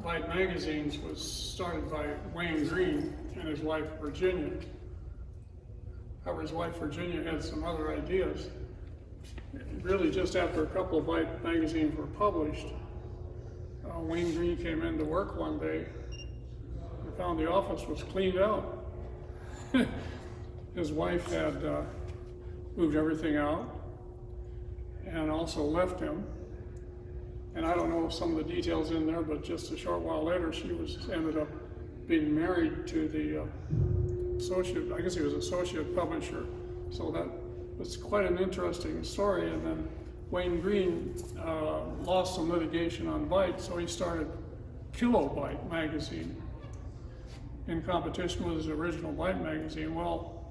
Byte magazines was started by Wayne Green and his wife Virginia. However, his wife Virginia had some other ideas. Really, just after a couple of Byte magazines were published, Wayne Green came into work one day and found the office was cleaned out. His wife had moved everything out and also left him. And I don't know some of the details in there, but just a short while later, she ended up being married to the associate, I guess he was associate publisher. So that was quite an interesting story. And then Wayne Green lost some litigation on Byte, so he started Byte magazine in competition with his original Byte magazine. Well,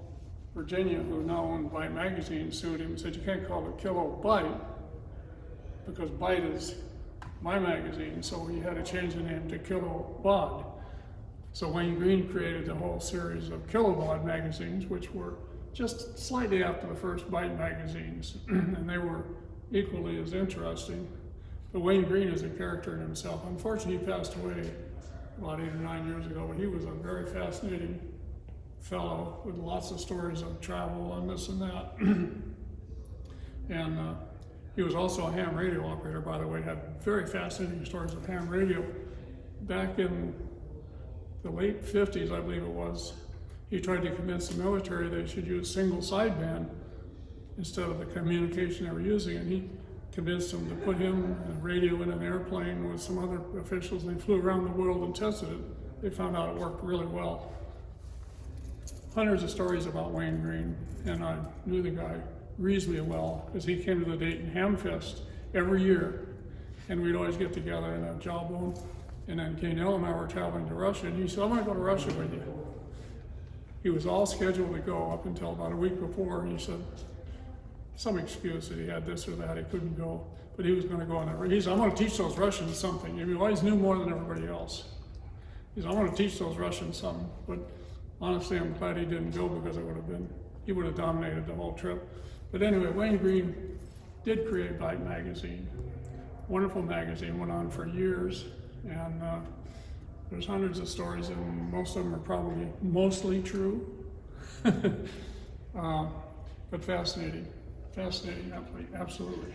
Virginia, who now owned Byte magazine, sued him and said, you can't call it Byte because Byte is my magazine, so he had to change the name to Kilobod. So Wayne Green created the whole series of Kilobod magazines, which were just slightly after the first Byte magazines, and they were equally as interesting. But Wayne Green is a character in himself. Unfortunately, he passed away about 8 or 9 years ago, but he was a very fascinating fellow with lots of stories of travel and this and that. And he was also a ham radio operator, by the way, had very fascinating stories of ham radio. Back in the late 50s, I believe it was, he tried to convince the military they should use single sideband instead of the communication they were using, and he convinced them to put him and a radio in an airplane with some other officials, and they flew around the world and tested it. They found out it worked really well. Hundreds of stories about Wayne Green, and I knew the guy reasonably well because he came to the Dayton Hamvention every year, and we'd always get together in a jawbone. And then Gaynell and I were traveling to Russia, and he said, I'm going to go to Russia with you. He was all scheduled to go up until about a week before, and he said, some excuse that he had this or that, he couldn't go, but he was going to go on that. He said, I'm going to teach those Russians something. He always knew more than everybody else. He said, I'm going to teach those Russians something. But honestly, I'm glad he didn't go because he would have dominated the whole trip. But anyway, Wayne Green did create Byte magazine. Wonderful magazine, went on for years, and there's hundreds of stories, and most of them are probably mostly true. But fascinating, absolutely.